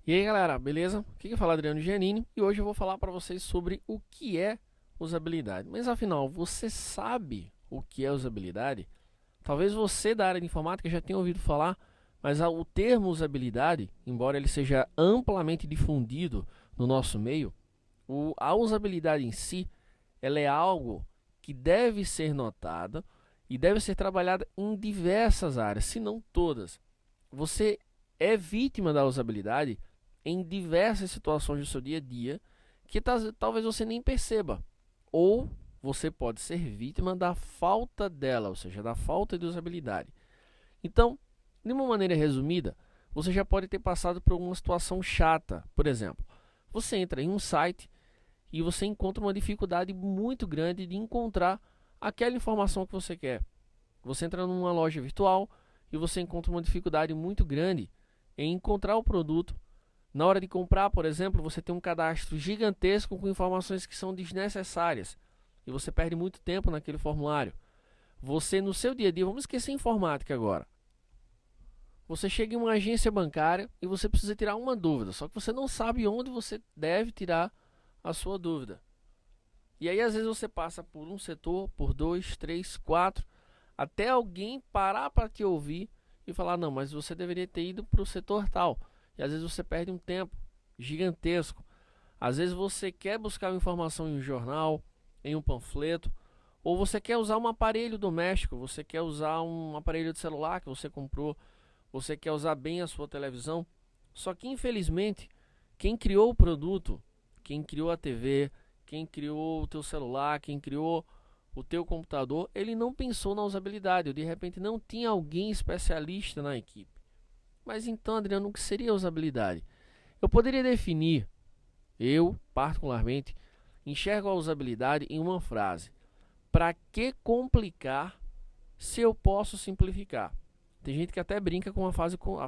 E aí galera, beleza? Aqui quem fala é Adriano Giannini e hoje eu vou falar para vocês sobre o que é usabilidade. Mas afinal, você sabe o que é usabilidade? Talvez você da área de informática já tenha ouvido falar, mas o termo usabilidade, embora ele seja amplamente difundido no nosso meio, a usabilidade em si, ela é algo que deve ser notada e deve ser trabalhada em diversas áreas, se não todas. Você é vítima da usabilidade em diversas situações do seu dia a dia que talvez você nem perceba. Ou você pode ser vítima da falta dela, ou seja, da falta de usabilidade. Então, de uma maneira resumida, você já pode ter passado por uma situação chata. Por exemplo, você entra em um site e você encontra uma dificuldade muito grande de encontrar aquela informação que você quer. Você entra numa loja virtual e você encontra uma dificuldade muito grande em encontrar o produto. Na hora de comprar, por exemplo, você tem um cadastro gigantesco com informações que são desnecessárias e você perde muito tempo naquele formulário. Você, no seu dia a dia, vamos esquecer a informática agora. Você chega em uma agência bancária e você precisa tirar uma dúvida, só que você não sabe onde você deve tirar a sua dúvida. E aí, às vezes, você passa por um setor, por dois, três, quatro, até alguém parar para te ouvir e falar: não, mas você deveria ter ido para o setor tal. E às vezes você perde um tempo gigantesco. Às vezes você quer buscar uma informação em um jornal, em um panfleto, ou você quer usar um aparelho doméstico, você quer usar um aparelho de celular que você comprou, você quer usar bem a sua televisão. Só que infelizmente, quem criou o produto, quem criou a TV, quem criou o teu celular, quem criou o teu computador, ele não pensou na usabilidade, ou de repente não tinha alguém especialista na equipe. Mas então, Adriano, o que seria usabilidade? Eu poderia definir, eu particularmente, enxergo a usabilidade em uma frase: para que complicar se eu posso simplificar? Tem gente que até brinca com a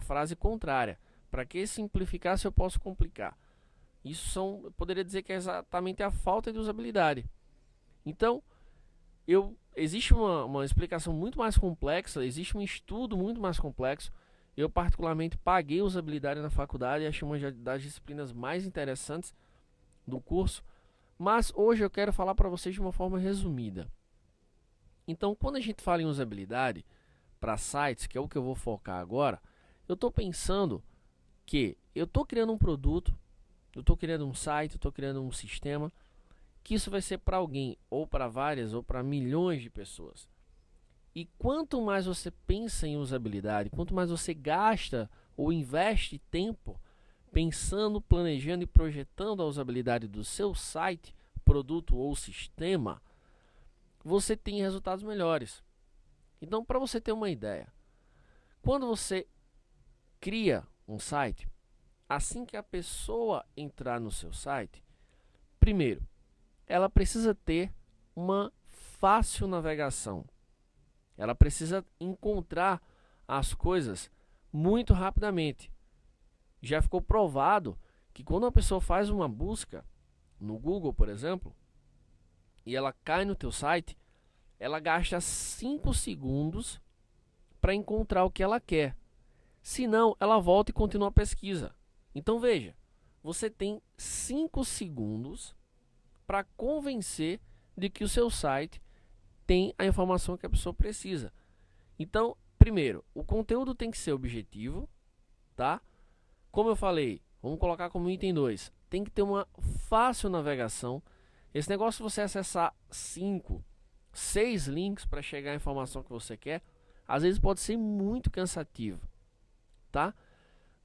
frase contrária: para que simplificar se eu posso complicar? Eu poderia dizer que é exatamente a falta de usabilidade. Então, existe uma explicação muito mais complexa, existe um estudo muito mais complexo. Eu particularmente paguei usabilidade na faculdade e achei uma das disciplinas mais interessantes do curso, mas hoje eu quero falar para vocês de uma forma resumida. Então, quando a gente fala em usabilidade para sites, que é o que eu vou focar agora, eu estou pensando que eu estou criando um produto, eu estou criando um site, eu estou criando um sistema, que isso vai ser para alguém, ou para várias, ou para milhões de pessoas. E quanto mais você pensa em usabilidade, quanto mais você gasta ou investe tempo pensando, planejando e projetando a usabilidade do seu site, produto ou sistema, você tem resultados melhores. Então, para você ter uma ideia, quando você cria um site, assim que a pessoa entrar no seu site, primeiro, ela precisa ter uma fácil navegação. Ela precisa encontrar as coisas muito rapidamente. Já ficou provado que quando a pessoa faz uma busca no Google, por exemplo, e ela cai no teu site, ela gasta 5 segundos para encontrar o que ela quer. Se não, ela volta e continua a pesquisa. Então veja, você tem 5 segundos para convencer de que o seu site tem a informação que a pessoa precisa. Então, primeiro, o conteúdo tem que ser objetivo, tá? Como eu falei, vamos colocar como item 2, tem que ter uma fácil navegação. Esse negócio de você acessar 5, 6 links para chegar à informação que você quer, às vezes pode ser muito cansativo, tá?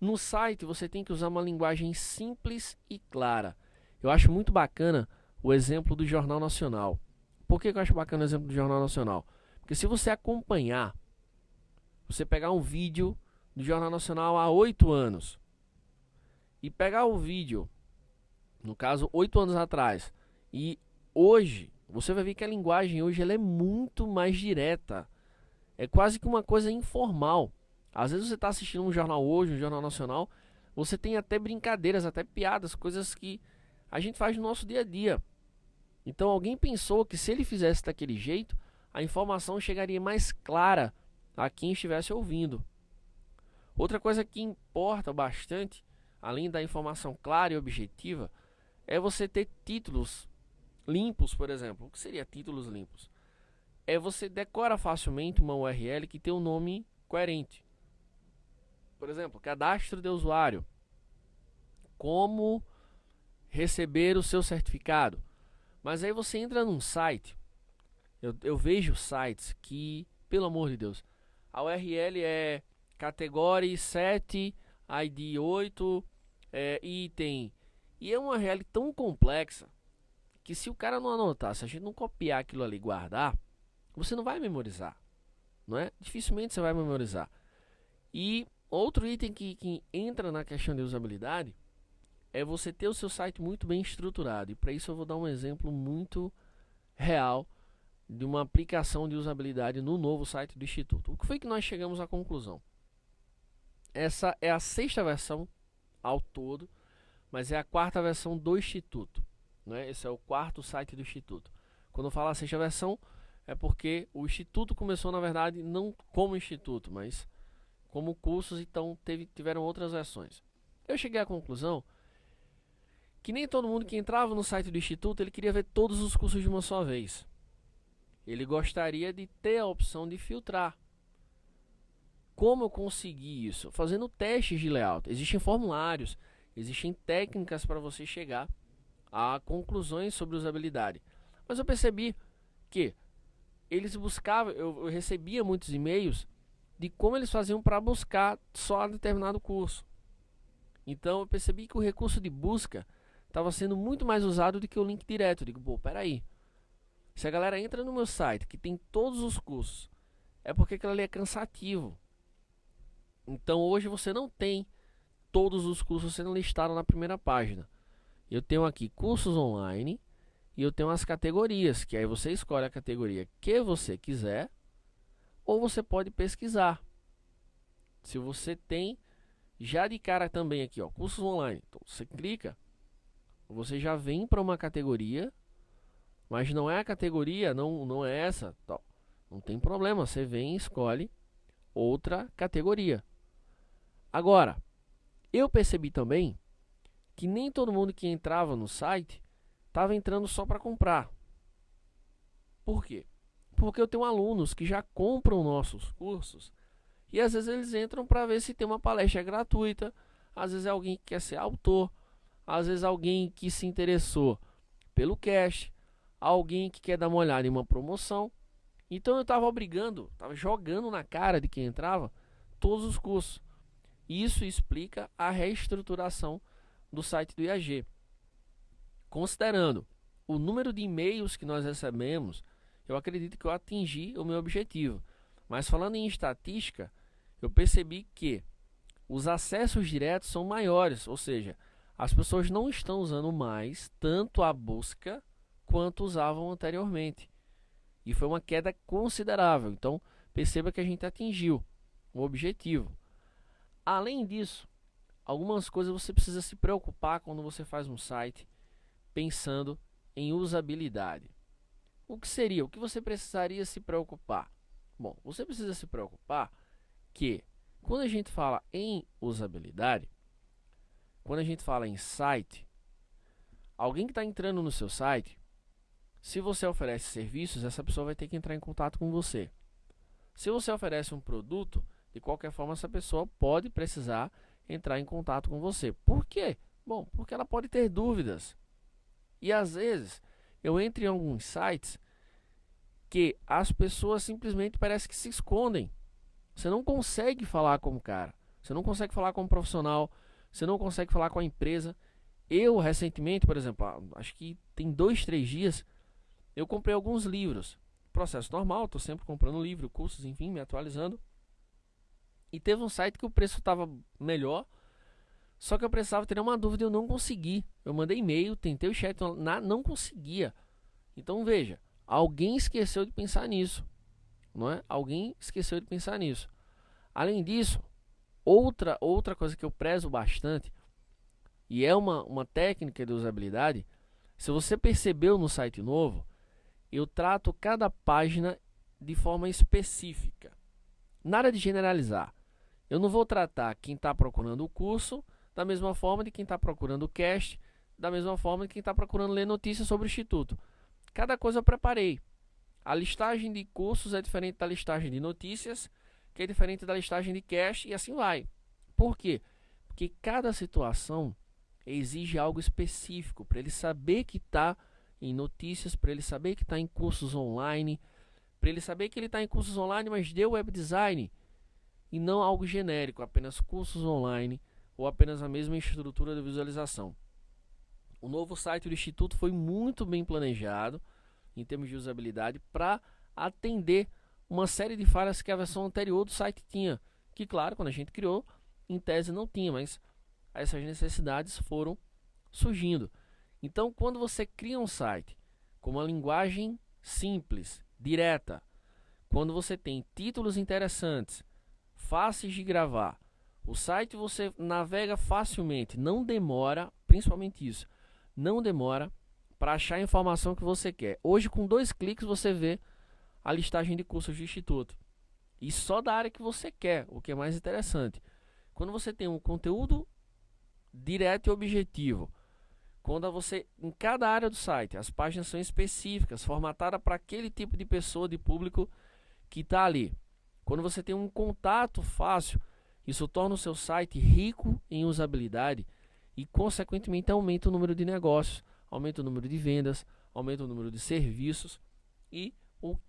No site você tem que usar uma linguagem simples e clara. Eu acho muito bacana o exemplo do Jornal Nacional. Por que eu acho bacana o exemplo do Jornal Nacional? Porque se você acompanhar, você pegar um vídeo do Jornal Nacional há 8 anos e pegar o vídeo, no caso 8 anos atrás, e hoje, você vai ver que a linguagem hoje ela é muito mais direta. É quase que uma coisa informal. Às vezes você está assistindo um jornal hoje, um jornal nacional, você tem até brincadeiras, até piadas, coisas que a gente faz no nosso dia a dia. Então alguém pensou que se ele fizesse daquele jeito, a informação chegaria mais clara a quem estivesse ouvindo. Outra coisa que importa bastante além da informação clara e objetiva, é você ter títulos limpos, por exemplo. O que seria títulos limpos? É você decora facilmente uma URL que tem um nome coerente. Por exemplo, cadastro de usuário. Como receber o seu certificado. Mas aí você entra num site. Eu vejo sites que, pelo amor de Deus, a URL é category 7, ID 8, item. E é uma URL tão complexa que se o cara não anotar, se a gente não copiar aquilo ali e guardar, você não vai memorizar, não é? Dificilmente você vai memorizar. E outro item que entra na questão de usabilidade é você ter o seu site muito bem estruturado. E para isso eu vou dar um exemplo muito real de uma aplicação de usabilidade no novo site do Instituto. O que foi que nós chegamos à conclusão? Essa é a 6ª versão ao todo, mas é a 4ª versão do Instituto, né? Esse é o 4º site do Instituto. Quando eu falo a 6ª versão, é porque o Instituto começou, na verdade, não como Instituto, mas como cursos, então tiveram outras versões. Eu cheguei à conclusão que nem todo mundo que entrava no site do Instituto, ele queria ver todos os cursos de uma só vez. Ele gostaria de ter a opção de filtrar. Como eu consegui isso? Fazendo testes de layout. Existem formulários, existem técnicas para você chegar a conclusões sobre usabilidade. Mas eu percebi que eles buscavam, eu recebia muitos e-mails de como eles faziam para buscar só determinado curso. Então eu percebi que o recurso de busca estava sendo muito mais usado do que o link direto. Eu digo, pô, peraí. Se a galera entra no meu site, que tem todos os cursos, é porque aquilo ali é cansativo. Então hoje você não tem todos os cursos sendo listados na primeira página. Eu tenho aqui cursos online e eu tenho as categorias, que aí você escolhe a categoria que você quiser, ou você pode pesquisar. Se você tem já de cara também aqui, ó, cursos online. Então você clica, você já vem para uma categoria, mas não é a categoria, não é essa, tal. Não tem problema, você vem e escolhe outra categoria. Agora, eu percebi também que nem todo mundo que entrava no site estava entrando só para comprar. Por quê? Porque eu tenho alunos que já compram nossos cursos e às vezes eles entram para ver se tem uma palestra gratuita, às vezes é alguém que quer ser autor, às vezes alguém que se interessou pelo cash, alguém que quer dar uma olhada em uma promoção. Então eu estava estava jogando na cara de quem entrava todos os cursos. Isso explica a reestruturação do site do IAG. Considerando o número de e-mails que nós recebemos, eu acredito que eu atingi o meu objetivo. Mas falando em estatística, eu percebi que os acessos diretos são maiores, ou seja, as pessoas não estão usando mais tanto a busca quanto usavam anteriormente. E foi uma queda considerável. Então, perceba que a gente atingiu o objetivo. Além disso, algumas coisas você precisa se preocupar quando você faz um site pensando em usabilidade. O que seria? O que você precisaria se preocupar? Bom, você precisa se preocupar que quando a gente fala em usabilidade, quando a gente fala em site, alguém que está entrando no seu site, se você oferece serviços, essa pessoa vai ter que entrar em contato com você. Se você oferece um produto, de qualquer forma essa pessoa pode precisar entrar em contato com você. Por quê? Bom, porque ela pode ter dúvidas. E às vezes eu entro em alguns sites que as pessoas simplesmente parece que se escondem. Você não consegue falar com o cara, você não consegue falar com o profissional, você não consegue falar com a empresa. Eu recentemente, por exemplo, acho que tem 2, 3 dias, eu comprei alguns livros. Processo normal, estou sempre comprando livro, cursos, enfim, me atualizando. E teve um site que o preço estava melhor, só que eu precisava ter uma dúvida e eu não consegui. Eu mandei e-mail, tentei o chat, não conseguia. Então veja, alguém esqueceu de pensar nisso, não é? Alguém esqueceu de pensar nisso. Além disso, outra coisa que eu prezo bastante, e é uma técnica de usabilidade, se você percebeu no site novo, eu trato cada página de forma específica. Nada de generalizar. Eu não vou tratar quem está procurando o curso da mesma forma de quem está procurando o cast, da mesma forma de quem está procurando ler notícias sobre o Instituto. Cada coisa eu preparei. A listagem de cursos é diferente da listagem de notícias, que é diferente da listagem de cast, e assim vai. Por quê? Porque cada situação exige algo específico, para ele saber que está em notícias, para ele saber que está em cursos online, para ele saber que ele está em cursos online, mas de web design, e não algo genérico, apenas cursos online, ou apenas a mesma estrutura de visualização. O novo site do Instituto foi muito bem planejado, em termos de usabilidade, para atender uma série de falhas que a versão anterior do site tinha, que claro, quando a gente criou, em tese não tinha, mas essas necessidades foram surgindo. Então, quando você cria um site com uma linguagem simples, direta, quando você tem títulos interessantes, fáceis de gravar, o site você navega facilmente, não demora, principalmente isso, não demora para achar a informação que você quer. Hoje, com 2 cliques, você vê a listagem de cursos do Instituto. E só da área que você quer, o que é mais interessante. Quando você tem um conteúdo direto e objetivo, quando você, em cada área do site, as páginas são específicas, formatadas para aquele tipo de pessoa, de público que está ali. Quando você tem um contato fácil, isso torna o seu site rico em usabilidade e, consequentemente, aumenta o número de negócios, aumenta o número de vendas, aumenta o número de serviços e,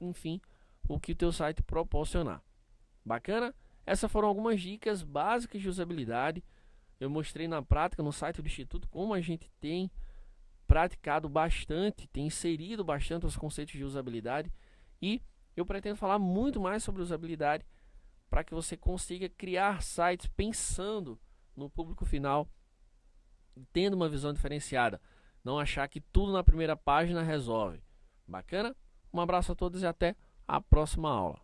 enfim, o que o teu site proporcionar. Bacana? Essas foram algumas dicas básicas de usabilidade. Eu mostrei na prática no site do Instituto como a gente tem praticado bastante, tem inserido bastante os conceitos de usabilidade, e eu pretendo falar muito mais sobre usabilidade para que você consiga criar sites pensando no público final, tendo uma visão diferenciada. Não achar que tudo na primeira página resolve. Bacana? Um abraço a todos e até a próxima aula.